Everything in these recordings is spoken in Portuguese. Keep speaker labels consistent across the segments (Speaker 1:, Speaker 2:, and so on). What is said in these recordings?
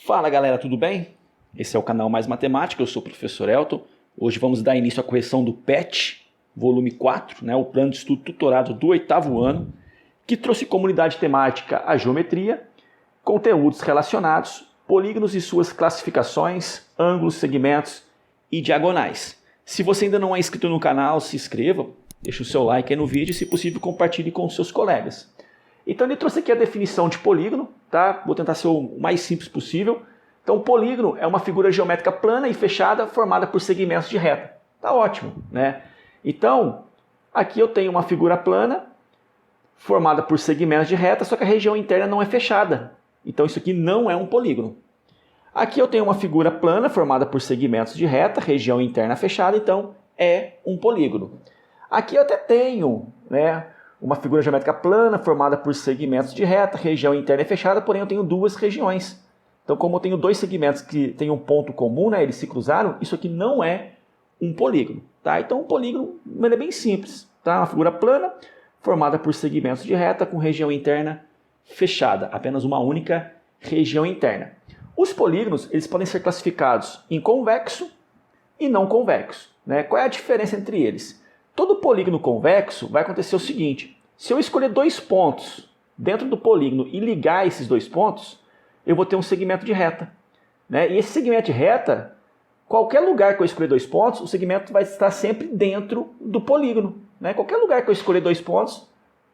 Speaker 1: Fala galera, tudo bem? Esse é o canal Mais Matemática, eu sou o professor Elton. Hoje vamos dar início à correção do PET, volume 4, o Plano de Estudo Tutorado do 8º ano, que trouxe como unidade temática a geometria, conteúdos relacionados, polígonos e suas classificações, ângulos, segmentos e diagonais. Se você ainda não é inscrito no canal, se inscreva, deixe o seu like aí no vídeo e, se possível, compartilhe com os seus colegas. Então ele trouxe aqui a definição de polígono, tá? Vou tentar ser o mais simples possível. Então polígono é uma figura geométrica plana e fechada formada por segmentos de reta. Tá ótimo, né? Então, aqui eu tenho uma figura plana formada por segmentos de reta, só que a região interna não é fechada. Então isso aqui não é um polígono. Aqui eu tenho uma figura plana formada por segmentos de reta, região interna fechada, então é um polígono. Aqui eu até tenho, uma figura geométrica plana formada por segmentos de reta, região interna é fechada, porém eu tenho duas regiões. Então, como eu tenho dois segmentos que têm um ponto comum, eles se cruzaram, isso aqui não é um polígono. Tá? Então, um polígono é bem simples. Tá? Uma figura plana formada por segmentos de reta com região interna fechada, apenas uma única região interna. Os polígonos eles podem ser classificados em convexo e não convexo. Qual é a diferença entre eles? Todo polígono convexo vai acontecer o seguinte: se eu escolher dois pontos dentro do polígono e ligar esses dois pontos, eu vou ter um segmento de reta. E esse segmento de reta, qualquer lugar que eu escolher dois pontos, o segmento vai estar sempre dentro do polígono. Qualquer lugar que eu escolher dois pontos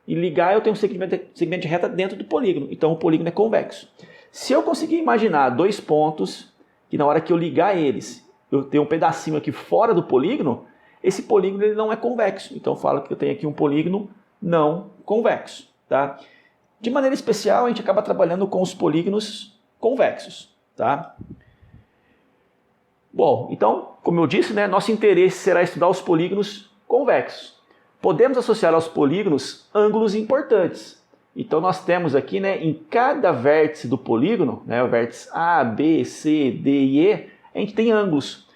Speaker 1: e ligar, eu tenho um segmento de reta dentro do polígono. Então o polígono é convexo. Se eu conseguir imaginar dois pontos, que na hora que eu ligar eles, eu tenho um pedacinho aqui fora do polígono, esse polígono ele não é convexo. Então eu falo que eu tenho aqui um polígono não convexo. Tá? De maneira especial, a gente acaba trabalhando com os polígonos convexos. Tá? Bom, então, como eu disse, nosso interesse será estudar os polígonos convexos. Podemos associar aos polígonos ângulos importantes. Então nós temos aqui, em cada vértice do polígono, o vértice A, B, C, D e E, a gente tem ângulos.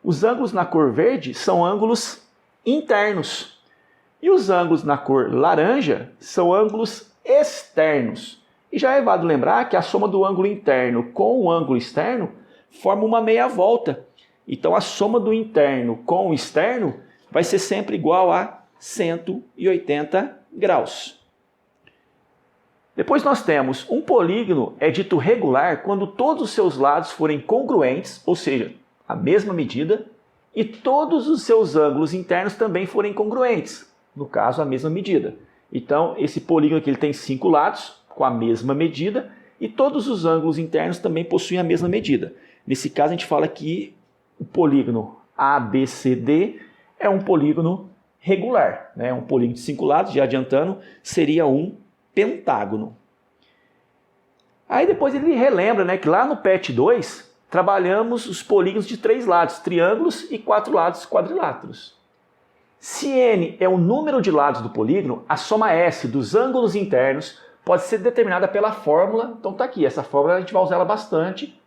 Speaker 1: Os ângulos na cor verde são ângulos internos. E os ângulos na cor laranja são ângulos externos. E já é válido lembrar que a soma do ângulo interno com o ângulo externo forma uma meia volta. Então a soma do interno com o externo vai ser sempre igual a 180 graus. Depois nós temos um polígono é dito regular quando todos os seus lados forem congruentes, ou seja, a mesma medida, e todos os seus ângulos internos também forem congruentes, no caso, a mesma medida. Então, esse polígono aqui ele tem 5 lados, com a mesma medida, e todos os ângulos internos também possuem a mesma medida. Nesse caso, a gente fala que o polígono ABCD é um polígono regular. Um polígono de 5 lados, já adiantando, seria um pentágono. Aí depois ele relembra que lá no PET 2, trabalhamos os polígonos de 3 lados, triângulos, e 4 lados, quadriláteros. Se n é o número de lados do polígono, a soma S dos ângulos internos pode ser determinada pela fórmula. Então está aqui, essa fórmula a gente vai usar ela bastante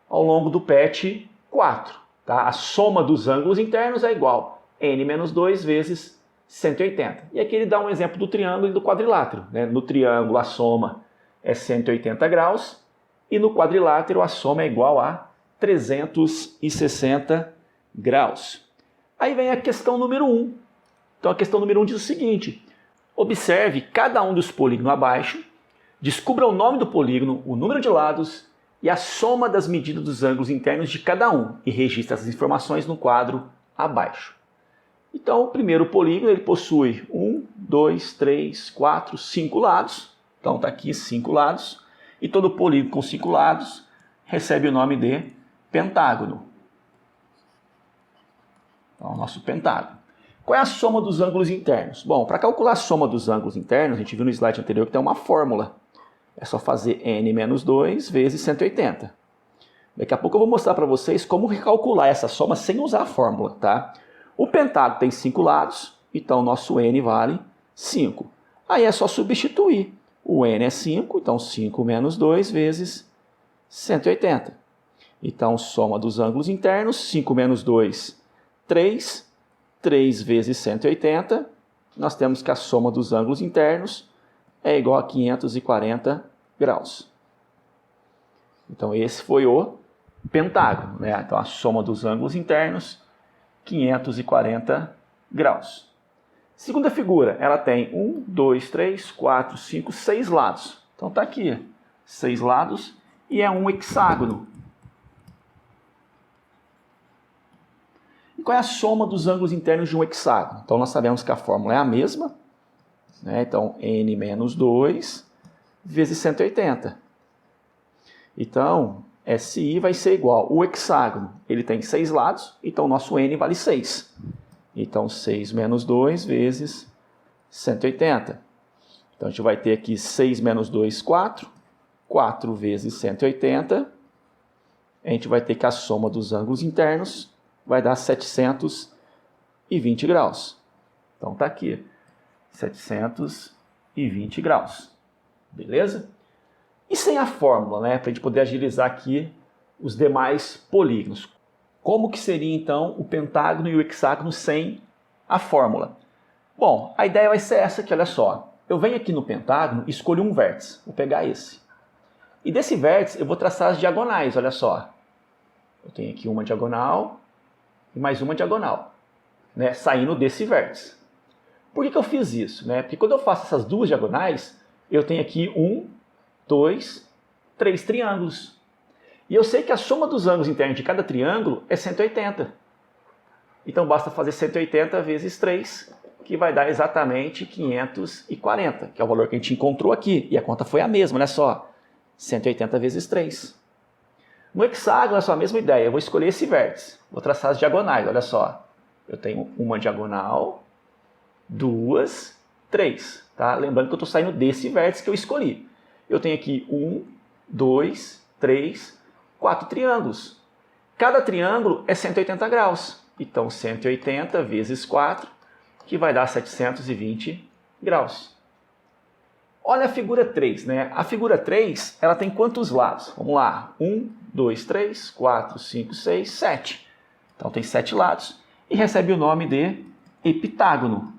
Speaker 1: ao longo do PET 4. Tá? A soma dos ângulos internos é igual a n menos 2 vezes 180. E aqui ele dá um exemplo do triângulo e do quadrilátero. No triângulo a soma é 180 graus, e no quadrilátero a soma é igual a 360 graus. Aí vem a questão número 1. Então a questão número 1 diz o seguinte: observe cada um dos polígonos abaixo, descubra o nome do polígono, o número de lados e a soma das medidas dos ângulos internos de cada um, e registre essas informações no quadro abaixo. Então o primeiro polígono ele possui 1, 2, 3, 4, 5 lados. Então está aqui 5 lados. E todo polígono com 5 lados recebe o nome de pentágono. Então, o nosso pentágono. Qual é a soma dos ângulos internos? Bom, para calcular a soma dos ângulos internos, a gente viu no slide anterior que tem uma fórmula. É só fazer n menos 2 vezes 180. Daqui a pouco eu vou mostrar para vocês como recalcular essa soma sem usar a fórmula. Tá? O pentágono tem 5 lados, então o nosso n vale 5. Aí é só substituir. O n é 5, então 5 menos 2 vezes 180. Então, soma dos ângulos internos, 5 menos 2, 3. 3 vezes 180, nós temos que a soma dos ângulos internos é igual a 540 graus. Então esse foi o pentágono, né? Então a soma dos ângulos internos, 540 graus. Segunda figura, ela tem 1, 2, 3, 4, 5, 6 lados. Então está aqui, 6 lados e é um hexágono. E qual é a soma dos ângulos internos de um hexágono? Então nós sabemos que a fórmula é a mesma, né? Então n menos 2 vezes 180. Então SI vai ser igual, o hexágono ele tem 6 lados, então nosso n vale 6. Então 6 menos 2 vezes 180. Então a gente vai ter aqui 6 menos 2, 4. 4 vezes 180. A gente vai ter que a soma dos ângulos internos vai dar 720 graus. Então tá aqui, 720 graus. Beleza? E sem a fórmula, né, para a gente poder agilizar aqui os demais polígonos. Como que seria então o pentágono e o hexágono sem a fórmula? Bom, a ideia vai ser essa aqui, olha só. Eu venho aqui no pentágono e escolho um vértice. Vou pegar esse. E desse vértice eu vou traçar as diagonais, olha só. Eu tenho aqui uma diagonal e mais uma diagonal, né, saindo desse vértice. Por que eu fiz isso? Né? Porque quando eu faço essas duas diagonais, eu tenho aqui 1, 2, 3 triângulos. E eu sei que a soma dos ângulos internos de cada triângulo é 180. Então basta fazer 180 vezes 3, que vai dar exatamente 540, que é o valor que a gente encontrou aqui. E a conta foi a mesma, olha só. 180 vezes 3. No hexágono é só a mesma ideia. Eu vou escolher esse vértice. Vou traçar as diagonais, olha só. Eu tenho uma diagonal, 2, 3. Tá? Lembrando que eu estou saindo desse vértice que eu escolhi. Eu tenho aqui 1, 2, 3, 4 triângulos. Cada triângulo é 180 graus. Então, 180 vezes 4, que vai dar 720 graus. Olha a figura 3, né? A figura 3, ela tem quantos lados? Vamos lá. 1, 2, 3, 4, 5, 6, 7. Então, tem 7 lados. E recebe o nome de heptágono.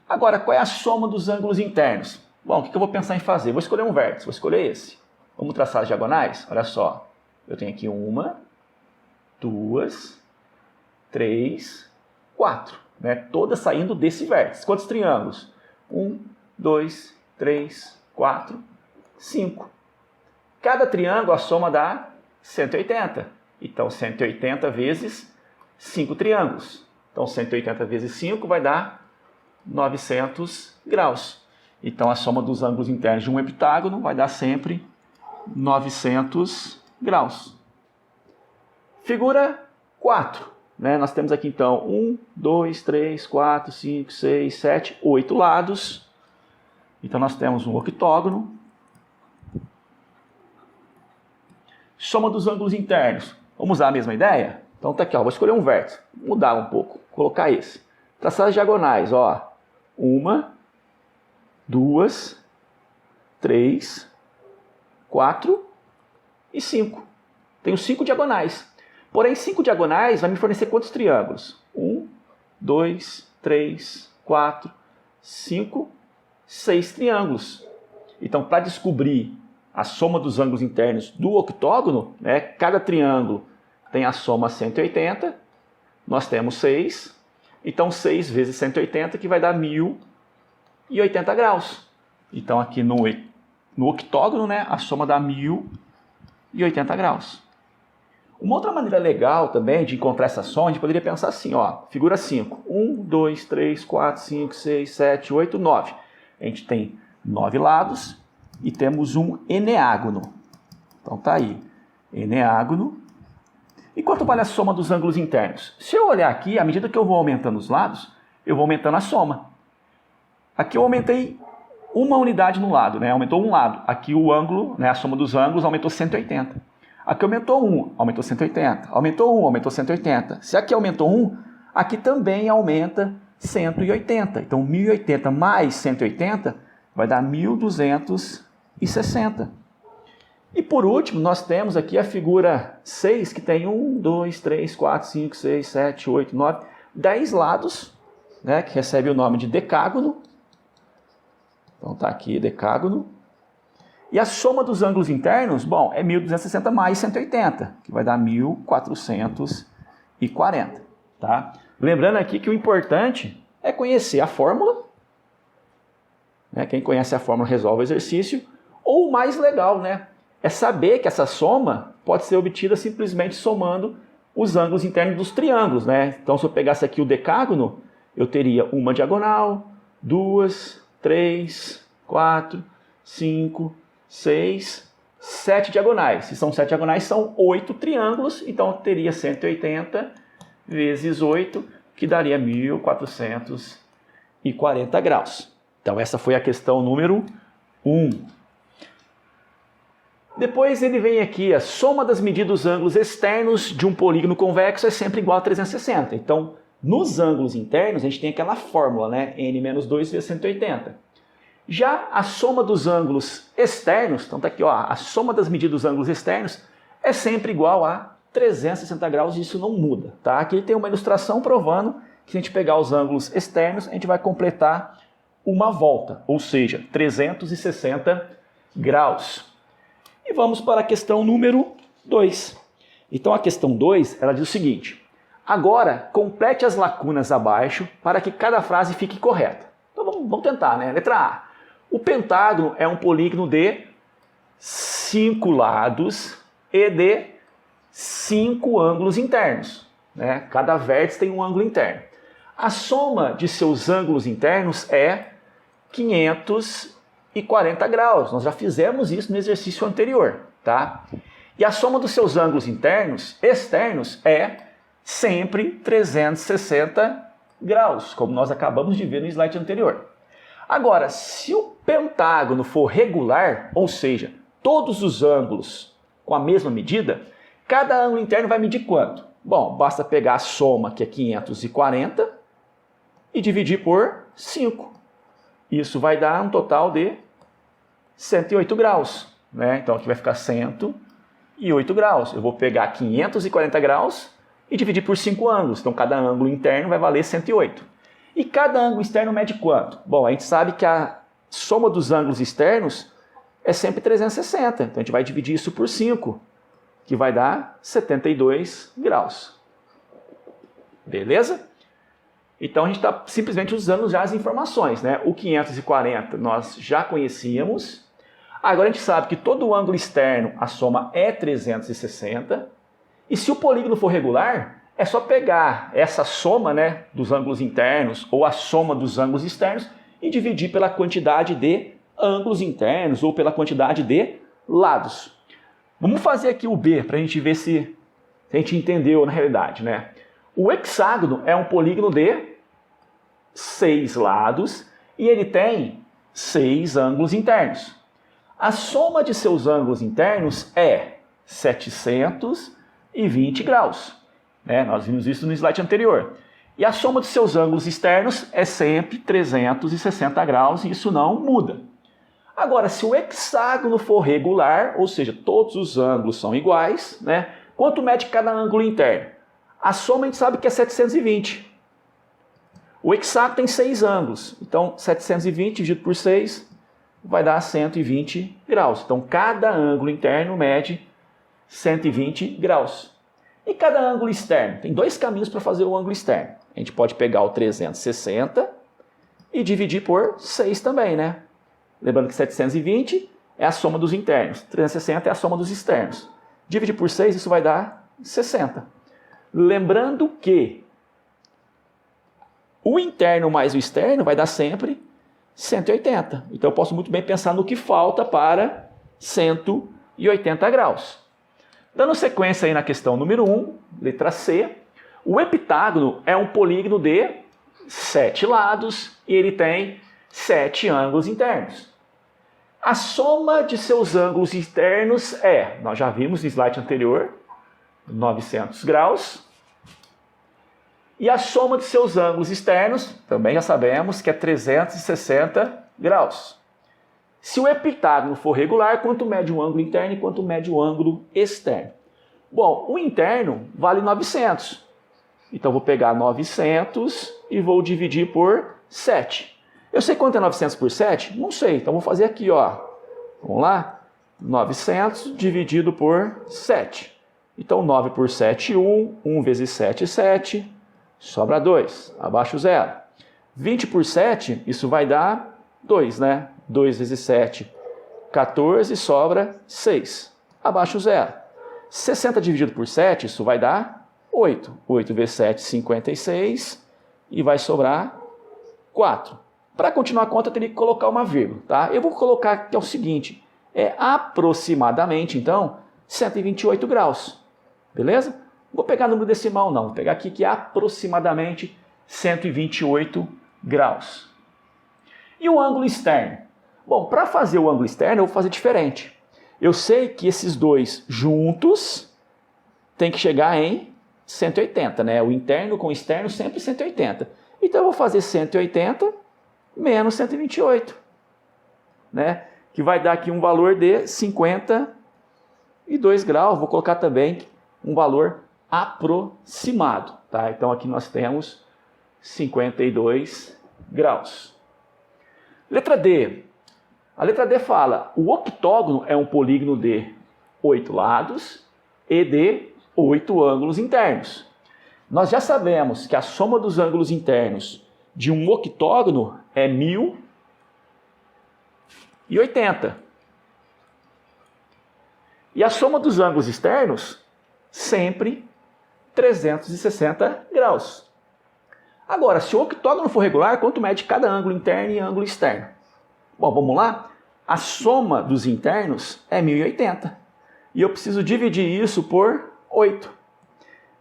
Speaker 1: Agora, qual é a soma dos ângulos internos? Bom, o que eu vou pensar em fazer? Vou escolher um vértice, vou escolher esse. Vamos traçar as diagonais? Olha só. Eu tenho aqui 1, 2, 3, 4. Né? Todas saindo desse vértice. Quantos triângulos? 1, 2, 3, 4, 5. Cada triângulo, a soma dá 180. Então, 180 vezes 5 triângulos. Então, 180 vezes 5 vai dar 900 graus. Então, a soma dos ângulos internos de um heptágono vai dar sempre 900 graus. Figura 4. Né? Nós temos aqui, então, 1, 2, 3, 4, 5, 6, 7, 8 lados. Então, nós temos um octógono. Soma dos ângulos internos. Vamos usar a mesma ideia? Então, tá aqui, ó, vou escolher um vértice. Vou mudar um pouco, colocar esse. Traçar as diagonais, ó. 1, 2, 3, 4 e 5. Tenho 5 diagonais. Porém, 5 diagonais vai me fornecer quantos triângulos? 1, 2, 3, 4, 5, 6 triângulos. Então, para descobrir a soma dos ângulos internos do octógono, né, cada triângulo tem a soma 180. Nós temos 6. Então, 6 vezes 180, que vai dar 1080 graus. Então, aqui no octógono, né, a soma dá 1080 graus. Uma outra maneira legal também de encontrar essa soma, a gente poderia pensar assim, ó, figura 5. 1, 2, 3, 4, 5, 6, 7, 8, 9. A gente tem 9 lados e temos um eneágono. Então, tá aí, eneágono. E quanto vale a soma dos ângulos internos? Se eu olhar aqui, à medida que eu vou aumentando os lados, eu vou aumentando a soma. Aqui eu aumentei uma unidade no lado, né? Aumentou um lado. Aqui o ângulo, né, a soma dos ângulos aumentou 180. Aqui aumentou 1, aumentou 180. Aumentou 1, aumentou 180. Se aqui aumentou 1, aqui também aumenta 180. Então 1080 mais 180 vai dar 1260. E por último, nós temos aqui a figura 6, que tem 1, 2, 3, 4, 5, 6, 7, 8, 9, 10 lados, né, que recebe o nome de decágono. Então tá aqui, decágono. E a soma dos ângulos internos, bom, é 1.260 mais 180, que vai dar 1.440, tá? Lembrando aqui que o importante é conhecer a fórmula, né? Quem conhece a fórmula resolve o exercício, ou o mais legal, né? É saber que essa soma pode ser obtida simplesmente somando os ângulos internos dos triângulos, né? Então, se eu pegasse aqui o decágono, eu teria uma diagonal, 2, 3, 4, 5, 6, 7 diagonais. Se são 7 diagonais, são 8 triângulos, então eu teria 180 vezes 8, que daria 1.440 graus. Então, essa foi a questão número 1. Depois ele vem aqui, a soma das medidas dos ângulos externos de um polígono convexo é sempre igual a 360. Então, nos ângulos internos, a gente tem aquela fórmula, né? n-2 vezes 180. Já a soma dos ângulos externos, então tá aqui, ó, a soma das medidas dos ângulos externos é sempre igual a 360 graus e isso não muda, tá? Aqui tem uma ilustração provando que se a gente pegar os ângulos externos, a gente vai completar uma volta, ou seja, 360 graus. E vamos para a questão número 2. Então a questão 2, ela diz o seguinte: agora complete as lacunas abaixo para que cada frase fique correta. Então vamos tentar, né? Letra A. O pentágono é um polígono de 5 lados e de 5 ângulos internos, né? Cada vértice tem um ângulo interno. A soma de seus ângulos internos é 540 graus. Nós já fizemos isso no exercício anterior, tá? E a soma dos seus ângulos externos é sempre 360 graus, como nós acabamos de ver no slide anterior. Agora, se o pentágono for regular, ou seja, todos os ângulos com a mesma medida, cada ângulo interno vai medir quanto? Bom, basta pegar a soma, que é 540, e dividir por 5. Isso vai dar um total de 108 graus, né? Então aqui vai ficar 108 graus. Eu vou pegar 540 graus e dividir por 5 ângulos. Então cada ângulo interno vai valer 108. E cada ângulo externo mede quanto? Bom, a gente sabe que a soma dos ângulos externos é sempre 360. Então a gente vai dividir isso por 5, que vai dar 72 graus. Beleza? Então a gente está simplesmente usando já as informações, né? O 540 nós já conhecíamos. Agora a gente sabe que todo ângulo externo, a soma é 360. E se o polígono for regular, é só pegar essa soma, né, dos ângulos internos ou a soma dos ângulos externos e dividir pela quantidade de ângulos internos ou pela quantidade de lados. Vamos fazer aqui o B para a gente ver se a gente entendeu na realidade, né? O hexágono é um polígono de 6 lados e ele tem 6 ângulos internos. A soma de seus ângulos internos é 720 graus. Nós vimos isso no slide anterior. E a soma de seus ângulos externos é sempre 360 graus e isso não muda. Agora, se o hexágono for regular, ou seja, todos os ângulos são iguais, né? Quanto mede cada ângulo interno? A soma a gente sabe que é 720. O hexágono tem 6 ângulos, então 720 dividido por 6 vai dar 120 graus. Então cada ângulo interno mede 120 graus. E cada ângulo externo? Tem 2 caminhos para fazer o ângulo externo. A gente pode pegar o 360 e dividir por 6 também, né? Lembrando que 720 é a soma dos internos, 360 é a soma dos externos. Dividir por 6, isso vai dar 60. Lembrando que o interno mais o externo vai dar sempre 180. Então eu posso muito bem pensar no que falta para 180 graus. Dando sequência aí na questão número 1, letra C, o heptágono é um polígono de 7 lados e ele tem 7 ângulos internos. A soma de seus ângulos internos é, nós já vimos no slide anterior, 900 graus. E a soma de seus ângulos externos, também já sabemos que é 360 graus. Se o heptágono for regular, quanto mede o ângulo interno e quanto mede o ângulo externo? Bom, o interno vale 900. Então vou pegar 900 e vou dividir por 7. Eu sei quanto é 900 por 7? Não sei, então vou fazer aqui, ó. Vamos lá? 900 dividido por 7. Então, 9 por 7, 1. 1 vezes 7, 7. Sobra 2. Abaixo 0. 20 por 7, isso vai dar 2, né? 2 vezes 7, 14. Sobra 6. Abaixo 0. 60 dividido por 7, isso vai dar 8. 8 vezes 7, 56. E vai sobrar 4. Para continuar a conta, eu teria que colocar uma vírgula, tá? Eu vou colocar que é o seguinte, é aproximadamente, então, 128 graus, beleza? Não vou pegar número decimal, não. Vou pegar aqui que é aproximadamente 128 graus. E o ângulo externo? Bom, para fazer o ângulo externo, eu vou fazer diferente. Eu sei que esses dois juntos tem que chegar em 180, né? O interno com o externo sempre 180. Então, eu vou fazer 180 menos 128, né? Que vai dar aqui um valor de 52 graus. Vou colocar também um valor aproximado, tá? Então, aqui nós temos 52 graus. Letra D. A letra D fala, o octógono é um polígono de 8 lados e de 8 ângulos internos. Nós já sabemos que a soma dos ângulos internos de um octógono é 1080. E a soma dos ângulos externos, sempre 360 graus. Agora, se o octógono for regular, quanto mede cada ângulo interno e ângulo externo? Bom, vamos lá? A soma dos internos é 1080. E eu preciso dividir isso por 8.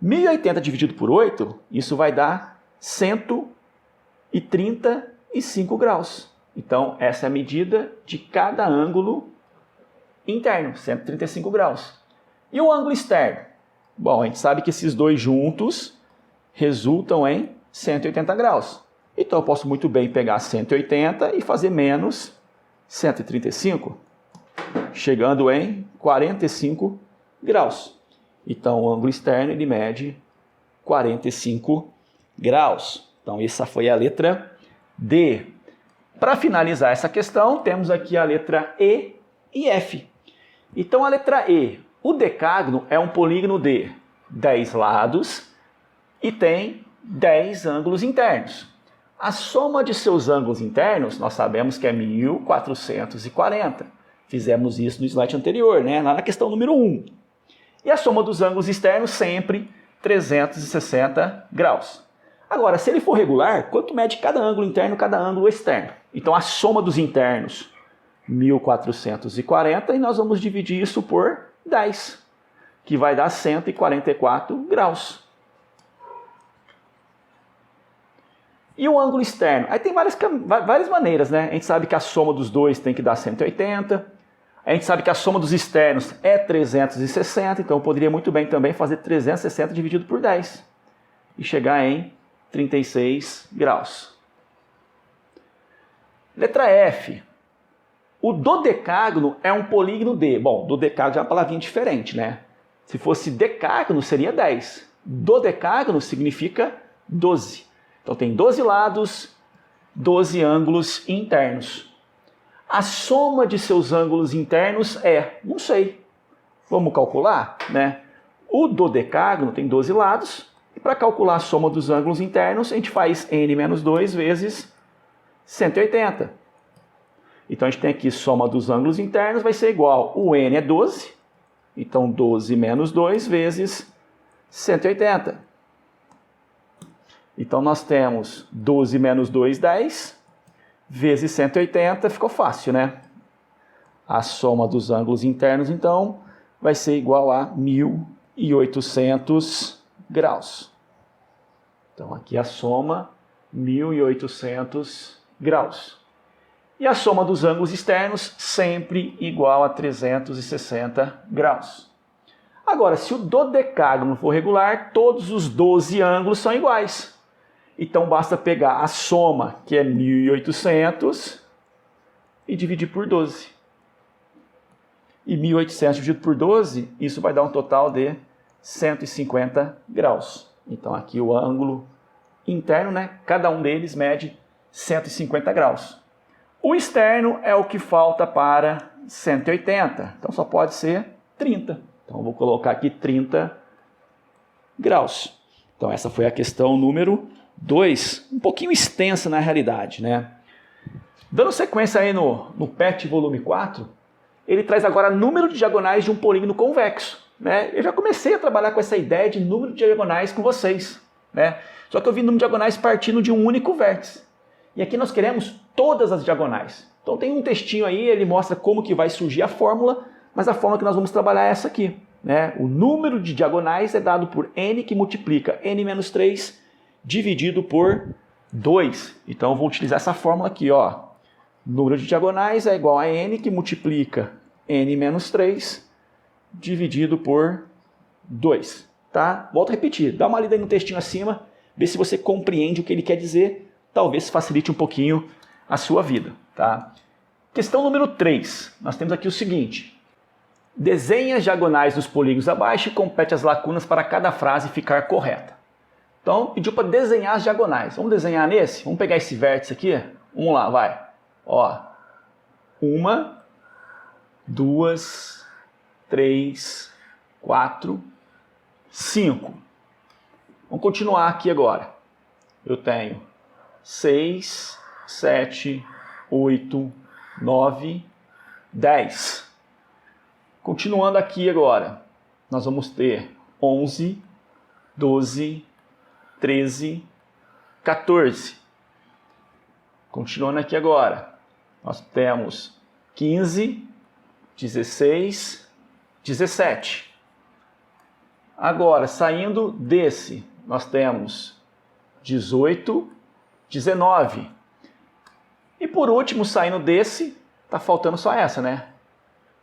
Speaker 1: 1080 dividido por 8, isso vai dar 135 graus. Então, essa é a medida de cada ângulo interno, 135 graus. E o ângulo externo? Bom, a gente sabe que esses dois juntos resultam em 180 graus. Então, eu posso muito bem pegar 180 e fazer menos 135, chegando em 45 graus. Então, o ângulo externo ele mede 45 graus. Então, essa foi a letra D. Para finalizar essa questão, temos aqui a letra E e F. Então, a letra E, o decágono é um polígono de 10 lados e tem 10 ângulos internos. A soma de seus ângulos internos, nós sabemos que é 1440. Fizemos isso no slide anterior, né? Lá na questão número 1. E a soma dos ângulos externos sempre 360 graus. Agora, se ele for regular, quanto mede cada ângulo interno e cada ângulo externo? Então, a soma dos internos, 1440, e nós vamos dividir isso por 10, que vai dar 144 graus. E o ângulo externo? Aí tem várias maneiras, né? A gente sabe que a soma dos dois tem que dar 180. A gente sabe que a soma dos externos é 360, então eu poderia muito bem também fazer 360 dividido por 10 e chegar em 36 graus. Letra F. O dodecágono é um polígono de... Bom, dodecágono é uma palavrinha diferente, né? Se fosse decágono, seria 10. Dodecágono significa 12. Então tem 12 lados, 12 ângulos internos. A soma de seus ângulos internos é, não sei, vamos calcular, né? O dodecágono tem 12 lados, e para calcular a soma dos ângulos internos, a gente faz n menos 2 vezes 180. Então a gente tem aqui soma dos ângulos internos, vai ser igual, o n é 12, então 12 menos 2 vezes 180. Então, nós temos 12 menos 2, 10, vezes 180, ficou fácil, né? A soma dos ângulos internos, então, vai ser igual a 1800 graus. Então, aqui a soma, 1800 graus. E a soma dos ângulos externos, sempre igual a 360 graus. Agora, se o dodecágono for regular, todos os 12 ângulos são iguais. Então, basta pegar a soma, que é 1800, e dividir por 12. E 1800 dividido por 12, isso vai dar um total de 150 graus. Então, aqui o ângulo interno, né? Cada um deles mede 150 graus. O externo é o que falta para 180. Então só pode ser 30. Então eu vou colocar aqui 30 graus. Então essa foi a questão número 2, um pouquinho extensa na realidade, né? Dando sequência aí no PET volume 4, ele traz agora número de diagonais de um polígono convexo, né? Eu já comecei a trabalhar com essa ideia de número de diagonais com vocês, né? Só que eu vi número de diagonais partindo de um único vértice. E aqui nós queremos todas as diagonais. Então tem um textinho aí, ele mostra como que vai surgir a fórmula, mas a fórmula que nós vamos trabalhar é essa aqui, né? O número de diagonais é dado por n que multiplica n-3 dividido por 2. Então eu vou utilizar essa fórmula aqui, ó. Número de diagonais é igual a n que multiplica n-3 dividido por 2. Tá? Volto a repetir, dá uma lida aí no textinho acima, vê se você compreende o que ele quer dizer, talvez facilite um pouquinho a sua vida. Tá? Questão número 3, nós temos aqui o seguinte: desenhe as diagonais dos polígonos abaixo e complete as lacunas para cada frase ficar correta. Então, pediu para desenhar as diagonais. Vamos desenhar nesse? Vamos pegar esse vértice aqui? Vamos lá, vai. Ó, 1, 2, 3, 4, 5. Vamos continuar aqui agora. Eu tenho 6, 7, 8, 9, 10. Continuando aqui agora, nós vamos ter 11, 12, 13, 14. Continuando aqui agora, nós temos 15, 16, 17. Agora, saindo desse, nós temos 18, 19. E por último, saindo desse, tá faltando só essa, né?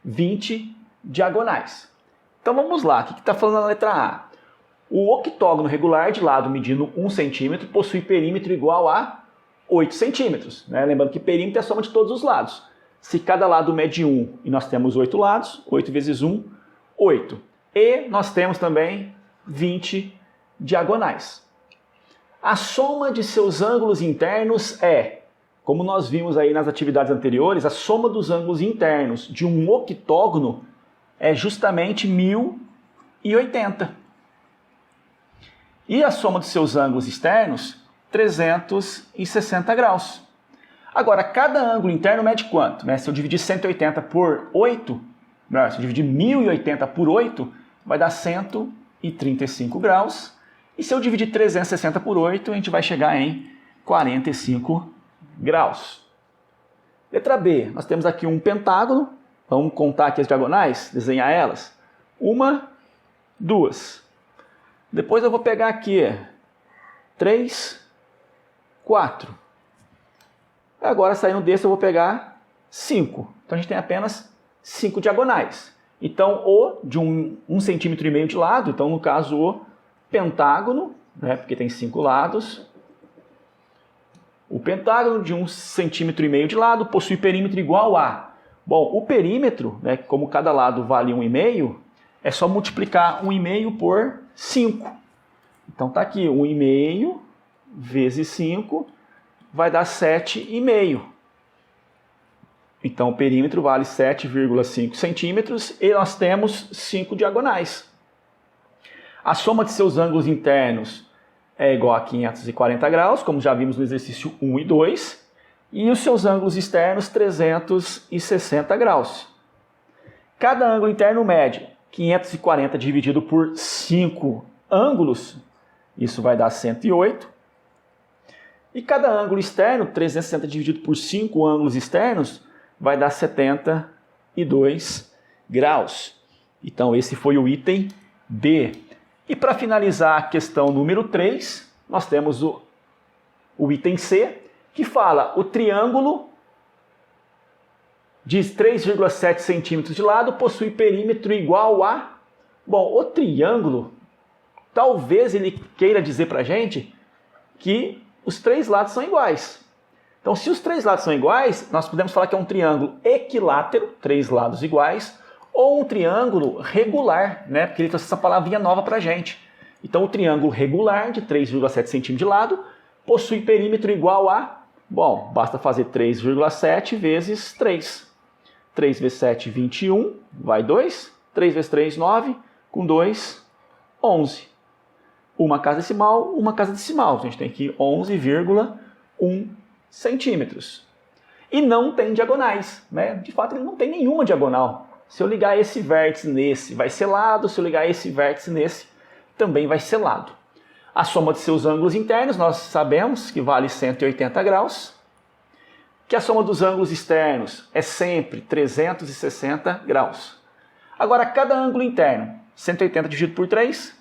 Speaker 1: 20 diagonais. Então vamos lá, o que está falando na letra A? O octógono regular de lado medindo 1 centímetro possui perímetro igual a 8 centímetros. Né? Lembrando que perímetro é a soma de todos os lados. Se cada lado mede 1 e nós temos 8 lados, 8 vezes 1, 8. E nós temos também 20 diagonais. A soma de seus ângulos internos é, como nós vimos aí nas atividades anteriores, a soma dos ângulos internos de um octógono é justamente 1080. E a soma dos seus ângulos externos, 360 graus. Agora, cada ângulo interno mede quanto? Né? Se eu dividir 180 por 8, se eu dividir 1080 por 8, vai dar 135 graus. E se eu dividir 360 por 8, a gente vai chegar em 45 graus. Letra B, nós temos aqui um pentágono. Vamos contar aqui as diagonais, desenhar elas. 1, 2. Depois eu vou pegar aqui 3, 4. Agora, saindo desse, eu vou pegar 5. Então, a gente tem apenas 5 diagonais. Então, o de 1,5 cm de lado, então, no caso, o pentágono, né, porque tem 5 lados. O pentágono de 1,5 cm de lado possui perímetro igual a... Bom, o perímetro, né, como cada lado vale 1,5, é só multiplicar 1,5 por 5. Então, está aqui 1,5 vezes 5 vai dar 7,5. Então, o perímetro vale 7,5 centímetros e nós temos 5 diagonais. A soma de seus ângulos internos é igual a 540 graus, como já vimos no exercício 1 e 2, e os seus ângulos externos 360 graus. Cada ângulo interno mede 540 dividido por 5 ângulos, isso vai dar 108. E cada ângulo externo, 360 dividido por 5 ângulos externos, vai dar 72 graus. Então esse foi o item B. E para finalizar a questão número 3, nós temos o item C, que fala o triângulo de 3,7 centímetros de lado possui perímetro igual a... Bom, o triângulo, talvez ele queira dizer para a gente que os 3 lados são iguais. Então, se os 3 lados são iguais, nós podemos falar que é um triângulo equilátero, 3 lados iguais, ou um triângulo regular, né? Porque ele trouxe essa palavrinha nova para a gente. Então, o triângulo regular de 3,7 centímetros de lado possui perímetro igual a... Bom, basta fazer 3,7 vezes 3. 3 vezes 7, 21, vai 2. 3 vezes 3, 9. Com 2, 11. Uma casa decimal, uma casa decimal. A gente tem aqui 11,1 centímetros. E não tem diagonais, né? De fato, ele não tem nenhuma diagonal. Se eu ligar esse vértice nesse, vai ser lado. Se eu ligar esse vértice nesse, também vai ser lado. A soma de seus ângulos internos, nós sabemos que vale 180 graus. Que a soma dos ângulos externos é sempre 360 graus. Agora, cada ângulo interno, 180 dividido por 3,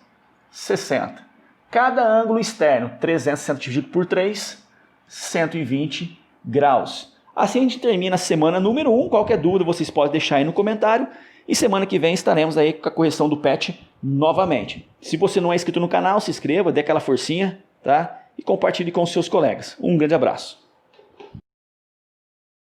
Speaker 1: 60. Cada ângulo externo, 360 dividido por 3, 120 graus. Assim a gente termina a semana número 1. Qualquer dúvida vocês podem deixar aí no comentário. E semana que vem estaremos aí com a correção do PET novamente. Se você não é inscrito no canal, se inscreva, dê aquela forcinha, tá? E compartilhe com os seus colegas. Um grande abraço.